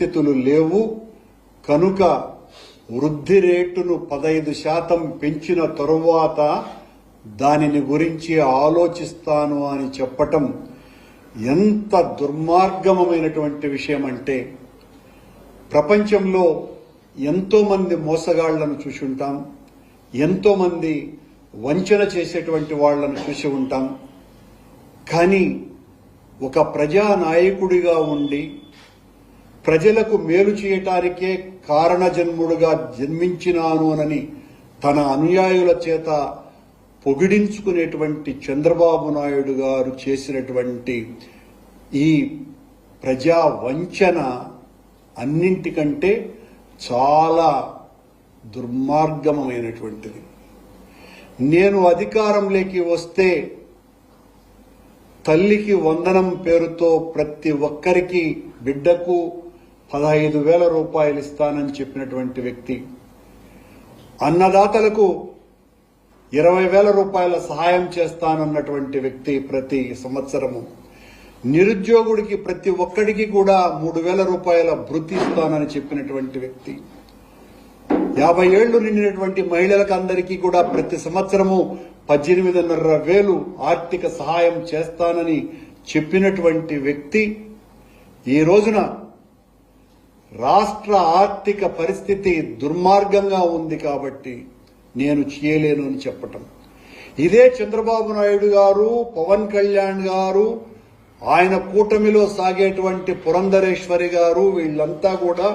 పరిస్థితులు లేవు. కనుక వృద్ధి రేటును 15% పెంచిన తరువాత దానిని గురించి ఆలోచిస్తాను అని చెప్పటం ఎంత దుర్మార్గమైనటువంటి విషయం అంటే, ప్రపంచంలో ఎంతో మంది మోసగాళ్లను చూసి ఉంటాం, ఎంతో మంది వంచన చేసేటువంటి వాళ్లను చూసి ఉంటాం. కానీ ఒక ప్రజానాయకుడిగా ఉండి ప్రజలకు మేలు చేయటానికే కారణజన్ముడుగా జన్మించినాను అని తన అనుయాయుల చేత పొగిడించుకునేటువంటి చంద్రబాబు నాయుడు గారు చేసినటువంటి ఈ ప్రజా వంచన అన్నింటికంటే చాలా దుర్మార్గమైనటువంటిది. నేను అధికారంలోకి వస్తే తల్లికి వందనం పేరుతో ప్రతి ఒక్కరికి బిడ్డకు 15,000 రూపాయలు ఇస్తానని చెప్పినటువంటి వ్యక్తి, అన్నదాతలకు 20,000 రూపాయల సహాయం చేస్తానన్నటువంటి వ్యక్తి, ప్రతి సంవత్సరము నిరుద్యోగుడికి ప్రతి ఒక్కడికి కూడా 3,000 రూపాయల భృతి ఇస్తానని చెప్పినటువంటి వ్యక్తి, 50 ఏళ్లు నిండినటువంటి మహిళలకు అందరికీ కూడా ప్రతి సంవత్సరము 18,500 ఆర్థిక సహాయం చేస్తానని చెప్పినటువంటి వ్యక్తి ఈ రోజున రాష్ట్ర ఆర్థిక పరిస్థితి దుర్మార్గంగా ఉంది కాబట్టి నేను చేయలేను అని చెప్పటం. ఇదే చంద్రబాబు నాయుడు గారు, పవన్ కళ్యాణ్ గారు, ఆయన కూటమిలో సాగేటువంటి పురంధరేశ్వరి గారు, వీళ్ళంతా కూడా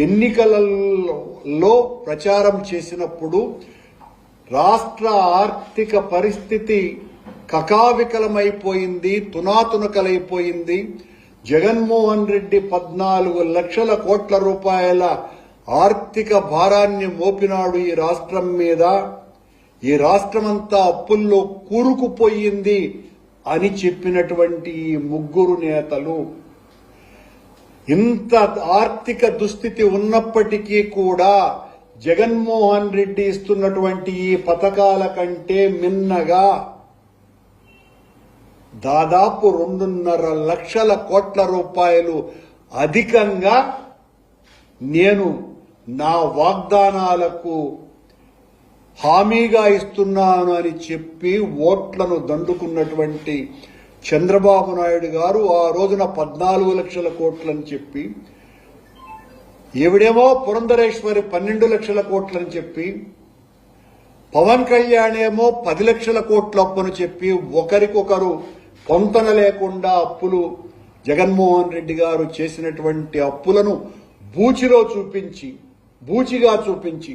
ఎన్నికలలో ప్రచారం చేసినప్పుడు రాష్ట్ర ఆర్థిక పరిస్థితి కకావికలమైపోయింది, తునాతునకలైపోయింది. జగన్మోహన్ రెడ్డి 14 లక్షల కోట్ల రూపాయల ఆర్థిక భారాన్ని మోపినాడు ఈ రాష్ట్రం మీద, ఈ రాష్ట్రమంతా అప్పుల్లో కూరుకుపోయింది అని చెప్పినటువంటి ఈ ముగ్గురు నేతలు ఇంత ఆర్థిక దుస్థితి ఉన్నప్పటికీ కూడా జగన్మోహన్ రెడ్డి ఇస్తున్నటువంటి ఈ పథకాల కంటే మిన్నగా దాదాపు 2.5 లక్షల కోట్ల రూపాయలు అధికంగా నేను నా వాగ్దానాలకు హామీగా ఇస్తున్నాను అని చెప్పి ఓట్లను దండుకున్నటువంటి చంద్రబాబు నాయుడు గారు ఆ రోజున 14 లక్షల కోట్లని చెప్పి, ఈవిడేమో పురంధరేశ్వరి 12 లక్షల కోట్లని చెప్పి, పవన్ కళ్యాణ్ ఏమో 10 లక్షల కోట్ల అప్పును చెప్పి ఒకరికొకరు పొంతన లేకుండా అప్పులు, జగన్మోహన్ రెడ్డి గారు చేసినటువంటి అప్పులను బూచిగా చూపించి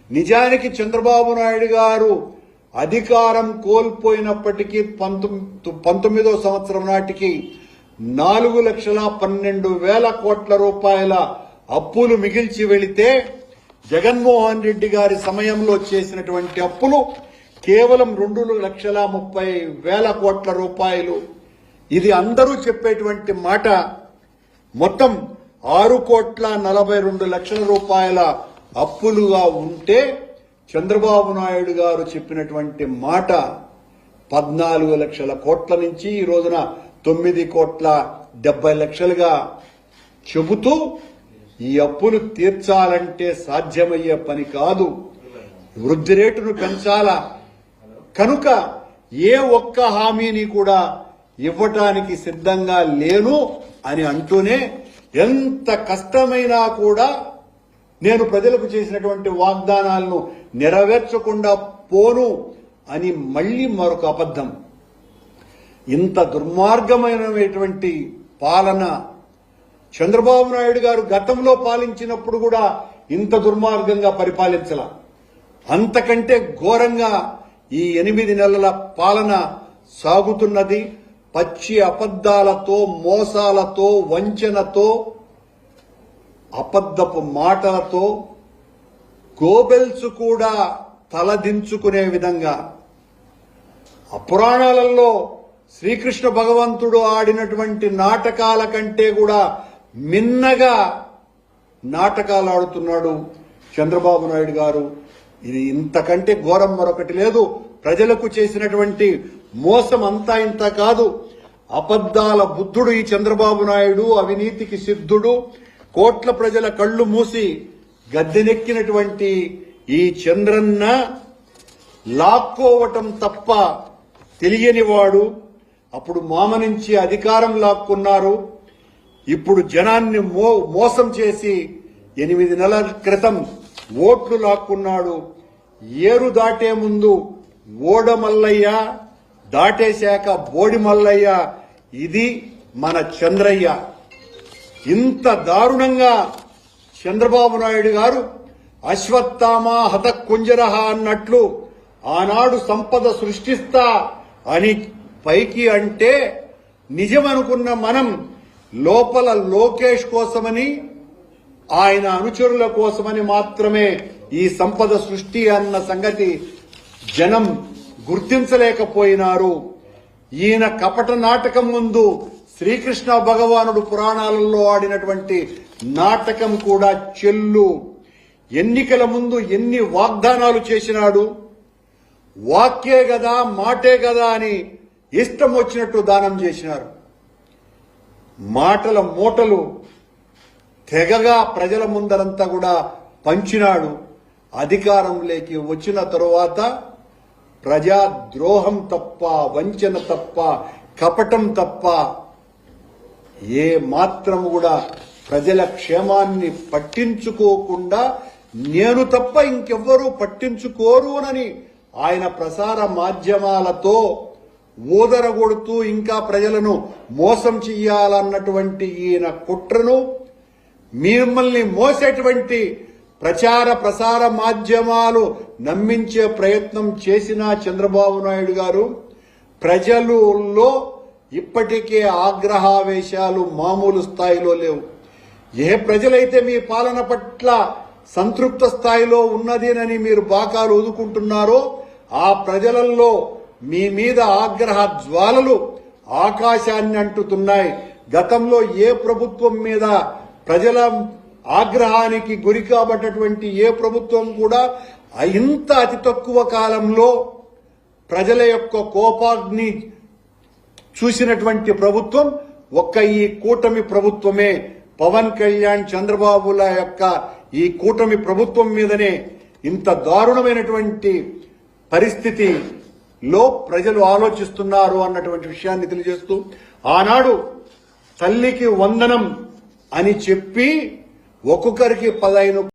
నిజానికి చంద్రబాబు నాయుడు గారు అధికారం కోల్పోయినప్పటికీ 19వ సంవత్సరం నాటికి 4,12,000 కోట్ల రూపాయల అప్పులు మిగిల్చి వెళితే జగన్మోహన్ రెడ్డి గారి సమయంలో చేసినటువంటి అప్పులు కేవలం 2,30,30,000 కోట్ల రూపాయలు. ఇది అందరూ చెప్పేటువంటి మాట. మొత్తం 6,42,00,000 రూపాయల అప్పులుగా ఉంటే చంద్రబాబు నాయుడు గారు చెప్పినటువంటి మాట 14 లక్షల కోట్ల నుంచి ఈ రోజున 9,70,00,000గా చెబుతూ ఈ అప్పులు తీర్చాలంటే సాధ్యమయ్యే పని కాదు, వృద్ధి రేటును పెంచాలా. కనుక ఏ ఒక్క హామీని కూడా ఇవ్వటానికి సిద్ధంగా లేను అని అంటూనే ఎంత కష్టమైనా కూడా నేను ప్రజలకు చేసినటువంటి వాగ్దానాలను నెరవేర్చకుండా పోను అని మళ్లీ మరొక అబద్ధం. ఇంత దుర్మార్గమైనటువంటి పాలన చంద్రబాబు నాయుడు గారు గతంలో పాలించినప్పుడు కూడా ఇంత దుర్మార్గంగా పరిపాలించాల. అంతకంటే ఘోరంగా ఈ 8 నెలల పాలన సాగుతున్నది. పచ్చి అబద్దాలతో, మోసాలతో, వంచనతో, అబద్ధపు మాటలతో, గోబెల్స్ కూడా తలదించుకునే విధంగా పురాణాలలో శ్రీకృష్ణ భగవంతుడు ఆడినటువంటి నాటకాల కంటే కూడా మిన్నగా నాటకాలు ఆడుతున్నాడు చంద్రబాబు నాయుడు గారు. ఇది ఇంతకంటే ఘోరం మరొకటి లేదు. ప్రజలకు చేసినటువంటి మోసం అంతా ఇంత కాదు. అబద్దాల బుద్ధుడు ఈ చంద్రబాబు నాయుడు, అవినీతికి సిద్ధుడు. కోట్ల ప్రజల కళ్ళు మూసి గద్దెనెక్కినటువంటి ఈ చంద్రన్న లాక్కోవటం తప్ప తెలియనివాడు. అప్పుడు మామ నుంచి అధికారం లాక్కున్నారు. ఇప్పుడు జనాన్ని మోసం చేసి 8 నెలల క్రితం ఓట్లు లాక్కున్నాడు. ఏరు దాటే ముందు ఓడమల్లయ్య, దాటేశాక బోడి మల్లయ్య. ఇది మన చంద్రయ్య. ఇంత దారుణంగా చంద్రబాబు నాయుడు గారు అశ్వత్థామ హత కుంజరహ అన్నట్లు ఆనాడు సంపద సృష్టిస్తా అని పైకి అంటే నిజమనుకున్న మనం లోపల లోకేష్ కోసమని, ఆయన అనుచరుల కోసమని మాత్రమే ఈ సంపద సృష్టి అన్న సంగతి జనం గుర్తించలేకపోయినారు. ఈయన కపట నాటకం ముందు శ్రీకృష్ణ భగవానుడు పురాణాలలో ఆడినటువంటి నాటకం కూడా చెల్లు. ఎన్నికల ముందు ఎన్ని వాగ్దానాలు చేసినాడు. వాక్యే గదా మాటే గదా అని ఇష్టం వచ్చినట్టు దానం చేసినారు. మాటల మూటలు తెగగా ప్రజల ముందరంతా కూడా పంచినాడు. అధికారంలోకి వచ్చిన తరువాత ప్రజాద్రోహం తప్ప, వంచన తప్ప, కపటం తప్ప ఏ మాత్రం కూడా ప్రజల క్షేమాన్ని పట్టించుకోకుండా నేను తప్ప ఇంకెవ్వరూ పట్టించుకోరునని ఆయన ప్రసార మాధ్యమాలతో ఊదరగొడుతూ ఇంకా ప్రజలను మోసం చెయ్యాలన్నటువంటి ఈయన కుట్రను మిమ్మల్ని మోసేటువంటి ప్రసార మాధ్యమాలు నమ్మించే ప్రయత్నం చేసిన చంద్రబాబు నాయుడు గారు ప్రజలలో ఇప్పటికే ఆగ్రహావేశాలు మామూలు స్థాయిలో లేవు. ఏ ప్రజలైతే మీ పాలన పట్ల సంతృప్త స్థాయిలో ఉన్నదేనని మీరు బాకాలు ఊదుకుంటున్నారో ఆ ప్రజలలో మీ మీద ఆగ్రహ జ్వాలలు ఆకాశాన్ని అంటుతున్నాయి. గతంలో ఏ ప్రభుత్వం మీద ప్రజల ఆగ్రహానికి గురి కాబట్టటువంటి ఏ ప్రభుత్వం కూడా ఇంత అతి తక్కువ కాలంలో ప్రజల యొక్క కోపాగ్ని చూసినటువంటి ప్రభుత్వం ఒక్క ఈ కూటమి ప్రభుత్వమే. పవన్ కళ్యాణ్, చంద్రబాబుల యొక్క ఈ కూటమి ప్రభుత్వం మీదనే ఇంత దారుణమైనటువంటి పరిస్థితిలో ప్రజలు ఆలోచిస్తున్నారు అన్నటువంటి విషయాన్ని తెలియజేస్తూ, ఆనాడు తల్లికి వందనం అని చెప్పి ఒక్కొక్కరికి 15